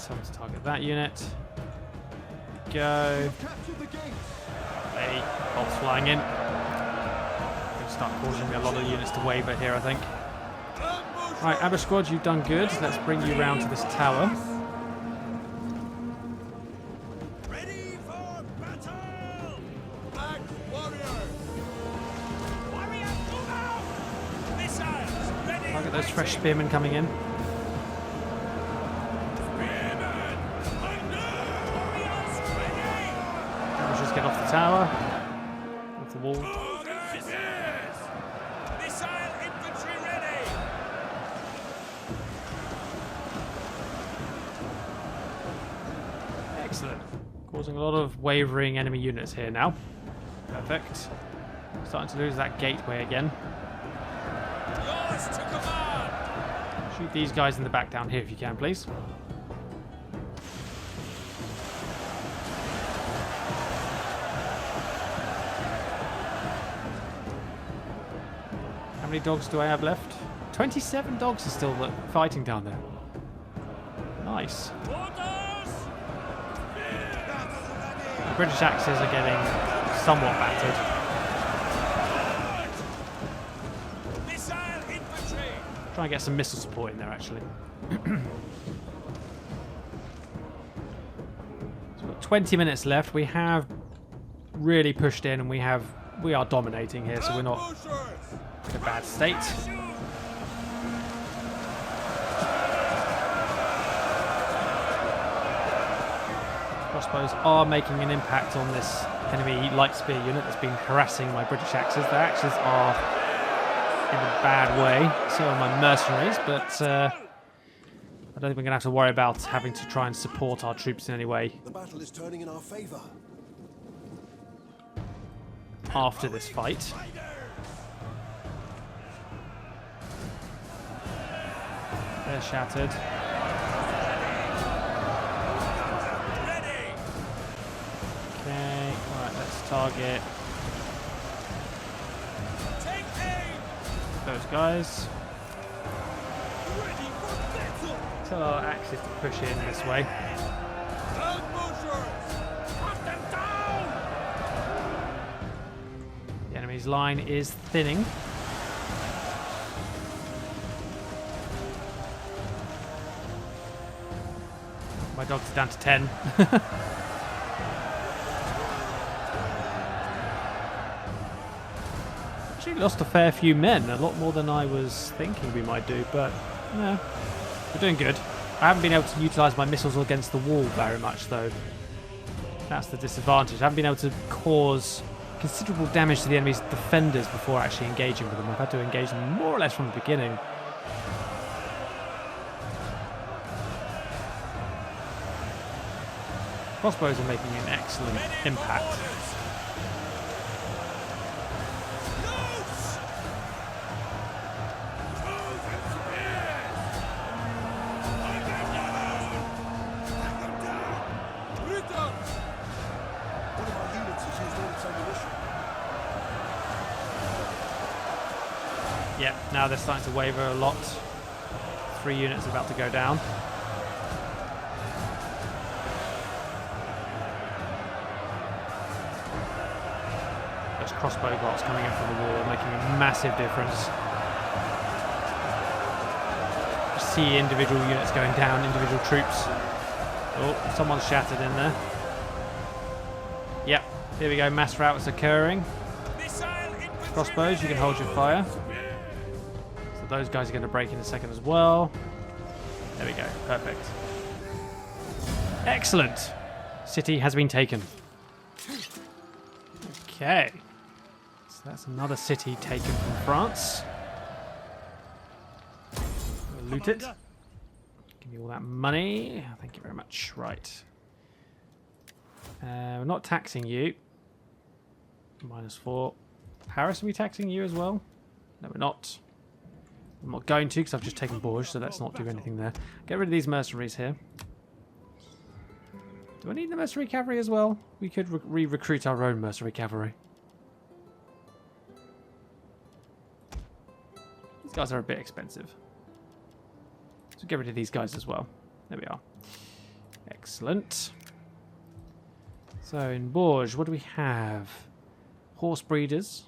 Time to target that unit. Go. Hey, bolts flying in. Going to start causing me a lot of units to waver here, I think. Right, Amber Squad, you've done good. Let's bring you round to this tower. Ready for battle! Black warriors! Warriors, move out! Missiles, ready! Look at those fresh spearmen coming in. Spearmen! Warriors, ready! Let's just get off the tower. Off the wall. Missile infantry ready! Excellent. Causing a lot of wavering enemy units here now. Perfect. Starting to lose that gateway again. Yours to command! Shoot these guys in the back down here if you can, please. How many dogs do I have left? 27 dogs are still fighting down there. Nice. Orders! The British axes are getting somewhat battered. Missile infantry! Try and get some missile support in there, actually. So we've got 20 minutes left. We have really pushed in, and we are dominating here, so we're not in a bad state. Crossbows are making an impact on this enemy light spear unit that's been harassing my British axes. Their axes are in a bad way, so are my mercenaries, but I don't think we're going to have to worry about having to try and support our troops in any way The battle is turning in our favor. after this fight. They're shattered. Ready! Okay, right, let's target Take aim! those guys. Ready for battle! Tell our axes to push in this way. Ambushers! Cut them down! The enemy's line is thinning. My dogs are down to 10. Actually lost a fair few men, a lot more than I was thinking we might do, but no, we're doing good. I haven't been able to utilise my missiles against the wall very much though. That's the disadvantage. I haven't been able to cause considerable damage to the enemy's defenders before actually engaging with them. I've had to engage them more or less from the beginning. Crossbows are making an excellent impact. One of our units has used all its ammunition. Yep, now they're starting to waver a lot. 3 units about to go down. Those crossbow bolts coming in from the wall are making a massive difference. You see individual units going down, individual troops. Oh, someone's shattered in there. Yep, here we go, mass rout is occurring. Crossbows, you can hold your fire. So those guys are going to break in a second as well. There we go, perfect. Excellent. City has been taken. Okay. So that's another city taken from France. We'll loot it. Commander, Give me all that money. Thank you very much. Right. We're not taxing you. -4. Paris, are we taxing you as well? No, we're not. I'm not going to because I've just taken Bourges, so let's not do anything there. Get rid of these mercenaries here. Do I need the mercenary cavalry as well? We could re-recruit our own mercenary cavalry. These guys are a bit expensive. So get rid of these guys as well. There we are. Excellent. So in Bourges, what do we have? Horse breeders,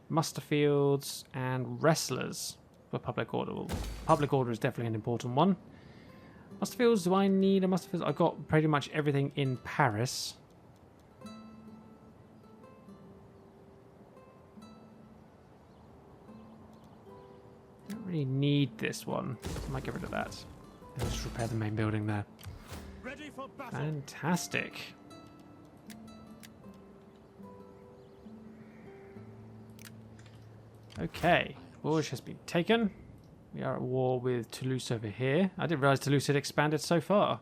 muster fields, and wrestlers for public order. Well, public order is definitely an important one. Muster fields, do I need a muster fields? I've got pretty much everything in Paris. Don't really need this one. I might get rid of that. And just repair the main building there. ready for battle. Fantastic. Okay, Bourges has been taken. We are at war with Toulouse over here. I didn't realise Toulouse had expanded so far.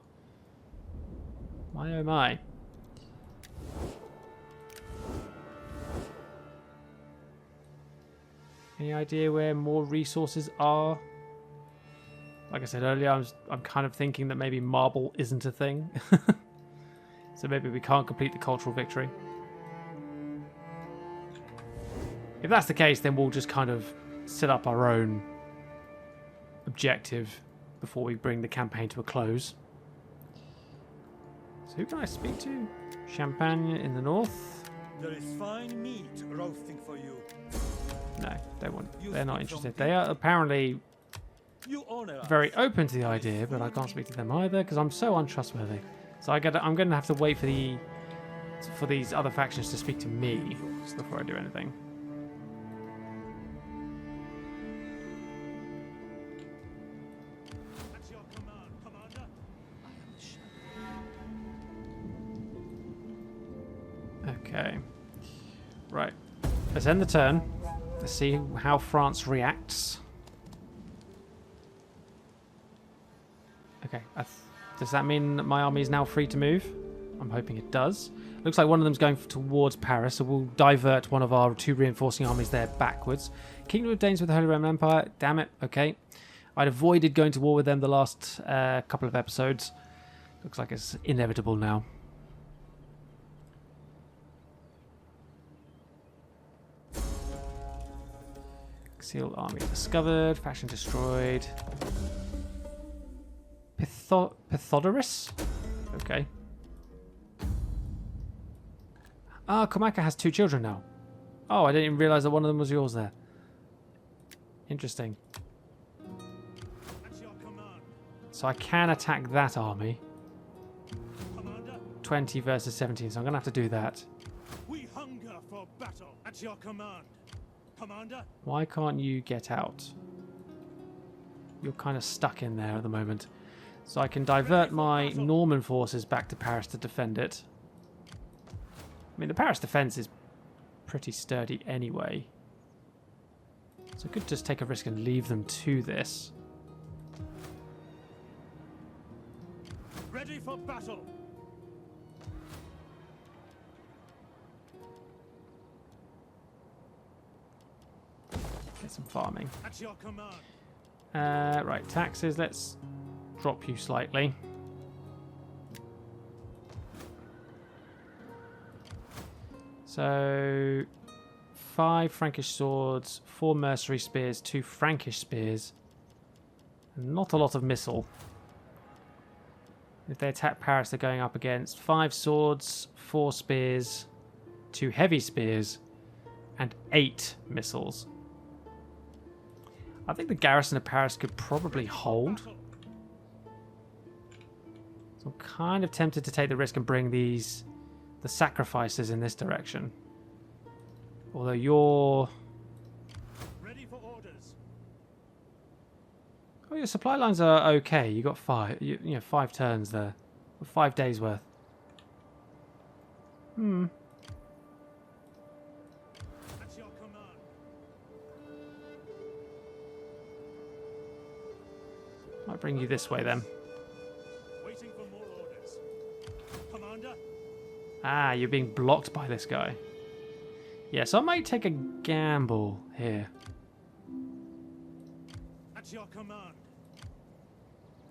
My oh my. Any idea where more resources are? Like I said earlier, I'm kind of thinking that maybe marble isn't a thing. So maybe we can't complete the cultural victory. If that's the case, then we'll just kind of set up our own objective before we bring the campaign to a close. So who can I speak to? Champagne in the north? There is fine meat roasting for you. No, they won't. They're not interested. They are apparently You honor us. very open to the idea, but I can't speak to them either because I'm so untrustworthy. So I'm going to have to wait for these other factions to speak to me before I do anything. At your command, Commander. Okay. Right. Let's end the turn. Let's see how France reacts. Okay. Does that mean that my army is now free to move? I'm hoping it does. Looks like one of them's going towards Paris, so we'll divert one of our 2 reinforcing armies there backwards. Kingdom of Danes with the Holy Roman Empire. Damn it. Okay. I'd avoided going to war with them the last couple of episodes. Looks like it's inevitable now. Concealed army discovered. Faction destroyed. Pythodorus? Okay. Ah, Komaka has 2 children now. Oh, I didn't even realise that one of them was yours there. Interesting. At your command, So I can attack that army. Commander. 20 versus 17, so I'm going to have to do that. We hunger for battle. At your command, Commander. Why can't you get out? You're kind of stuck in there at the moment. So I can divert my Norman forces back to Paris to defend it. I mean, the Paris defense is pretty sturdy anyway. So I could just take a risk and leave them to this. Ready for battle. Get some farming. At your command. Right, taxes. Let's drop you slightly. So 5 Frankish swords, 4 mercenary spears, 2 Frankish spears, and not a lot of missile. If they attack Paris, they're going up against 5 swords, 4 spears, 2 heavy spears, and 8 missiles. I think the garrison of Paris could probably hold. Battle. So I'm kind of tempted to take the risk and bring the sacrifices in this direction. Although you're... Ready for orders. Oh, your supply lines are okay. You got 5, you know, 5 turns there. 5 days worth. I'll bring you this way then. Waiting for more orders. Commander, Ah, you're being blocked by this guy. Yeah, so I might take a gamble here. at your command.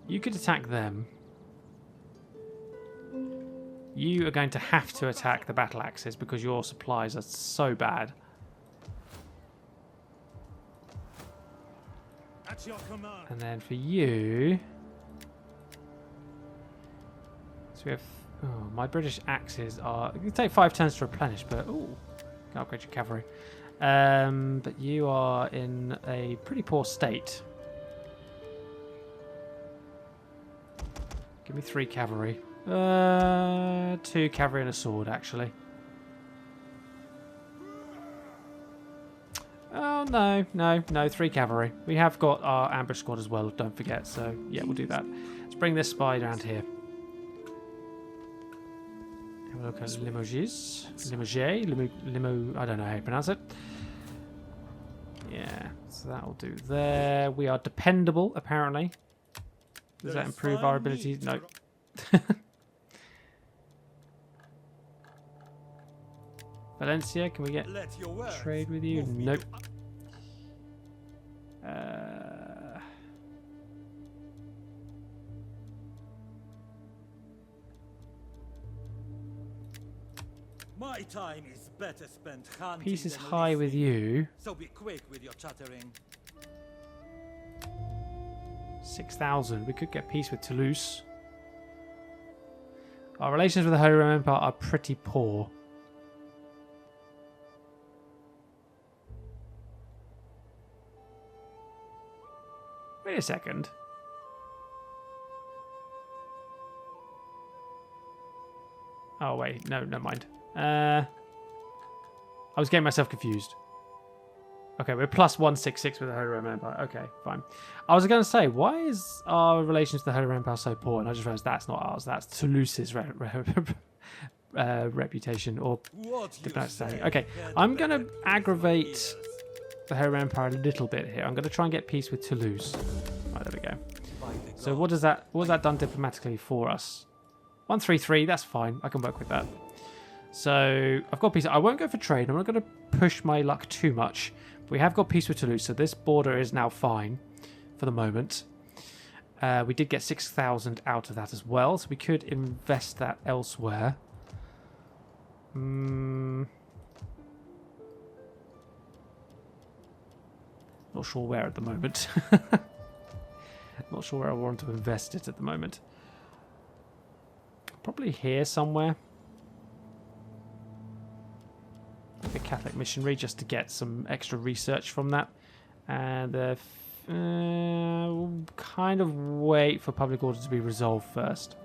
You could attack them. You are going to have to attack the battle axes because your supplies are so bad. At your command. And then for you... So we have... Oh, my British axes are... You can take 5 turns to replenish, but... Ooh, can upgrade your cavalry. But you are in a pretty poor state. Give me 3 cavalry. 2 cavalry and a sword, actually. Oh, no, 3 cavalry. We have got our ambush squad as well, don't forget. So, yeah, we'll do that. Let's bring this spy around here. Have a look at Limoges. I don't know how you pronounce it. Yeah, so that'll do there. We are dependable, apparently. Does that improve our abilities? No. Valencia, can we get trade with you? Nope. My time is better spent hunting. Peace is than high with listening. you. So be quick with your chattering. 6,000. We could get peace with Toulouse. Our relations with the Holy Roman Empire are pretty poor. Wait a second. Oh wait, no, never mind. I was getting myself confused. Okay, we're plus 166 with the Holy Roman Empire. Okay, fine. I was going to say, why is our relations to the Holy Roman Empire so poor? And I just realized that's not ours. That's Toulouse's reputation or diplomatic standing. Okay, I'm going to aggravate the Holy Roman Empire a little bit here. I'm going to try and get peace with Toulouse. Right, there we go. So what has that done diplomatically for us? 133, that's fine. I can work with that. So I've got peace. I won't go for trade. I'm not going to push my luck too much. But we have got peace with Toulouse, so this border is now fine for the moment. We did get 6,000 out of that as well, so we could invest that elsewhere. Not sure where at the moment. Not sure where I want to invest it at the moment. Probably here somewhere. Maybe a Catholic missionary just to get some extra research from that. And we'll kind of wait for public order to be resolved first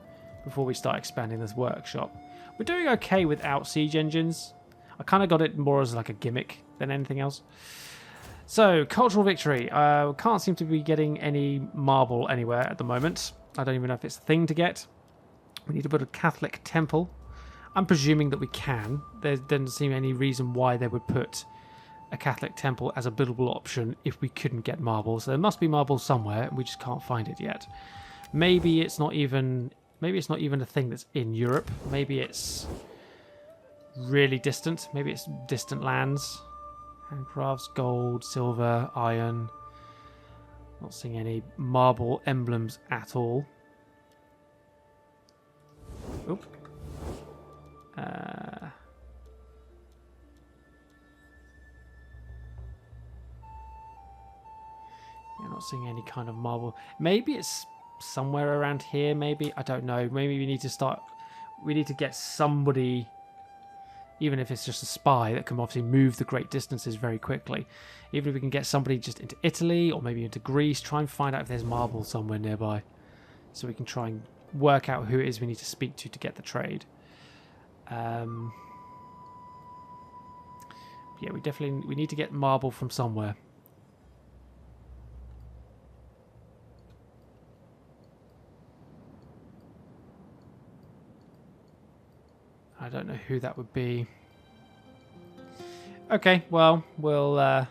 before we start expanding this workshop. We're doing okay without siege engines. I kind of got it more as like a gimmick than anything else. So, cultural victory. Can't seem to be getting any marble anywhere at the moment. I don't even know if it's a thing to get. We need to build a Catholic temple. I'm presuming that we can. There doesn't seem any reason why they would put a Catholic temple as a buildable option if we couldn't get marble. So there must be marble somewhere, and we just can't find it yet. Maybe it's not even a thing that's in Europe. Maybe it's really distant. Maybe it's distant lands. Handcrafts, gold, silver, iron. Not seeing any marble emblems at all. Oop. Yeah, not seeing any kind of marble. Maybe it's somewhere around here. Maybe, I don't know. Maybe we need to get somebody, even if it's just a spy that can obviously move the great distances very quickly. Even if we can get somebody just into Italy or maybe into Greece, try and find out if there's marble somewhere nearby, so we can try and work out who it is we need to speak to get the trade. Yeah, we need to get marble from somewhere. I don't know who that would be. Okay, well, I'm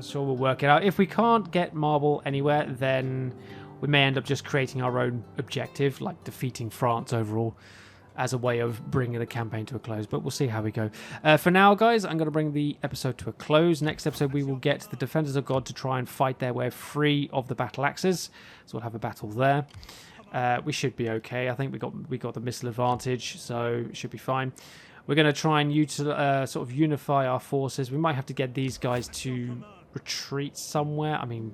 sure we'll work it out. If we can't get marble anywhere, then we may end up just creating our own objective, like defeating France overall, as a way of bringing the campaign to a close. But we'll see how we go. For now, guys, I'm going to bring the episode to a close. Next episode, we will get the Defenders of God to try and fight their way free of the battle axes. So we'll have a battle there. We should be okay. I think we got the missile advantage, so it should be fine. We're going to try and sort of unify our forces. We might have to get these guys to retreat somewhere. I mean,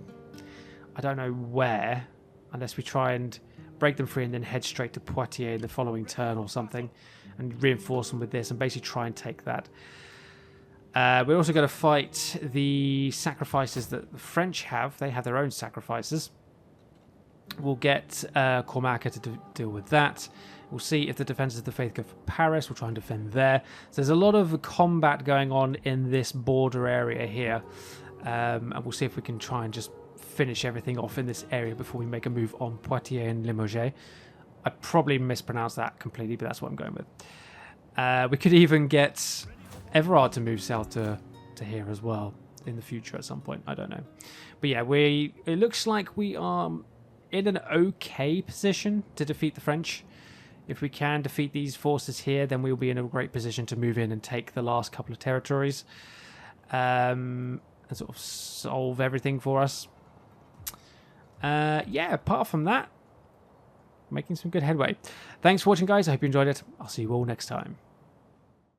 I don't know where, unless we try and break them free and then head straight to Poitiers in the following turn or something, and reinforce them with this and basically try and take that. We're also going to fight the sacrifices that the French have. They have their own sacrifices. We'll get Cormaca to deal with that. We'll see if the Defenders of the Faith go for Paris. We'll try and defend there. So there's a lot of combat going on in this border area here. And we'll see if we can try and just finish everything off in this area before we make a move on Poitiers and Limoges. I probably mispronounced that completely, but that's what I'm going with. We could even get Everard to move south to here as well in the future at some point. I don't know. But yeah, it looks like we are in an okay position to defeat the French. If we can defeat these forces here, then we'll be in a great position to move in and take the last couple of territories and sort of solve everything for us. Yeah, apart from that, making some good headway. Thanks for watching, guys. I hope you enjoyed it. I'll see you all next time.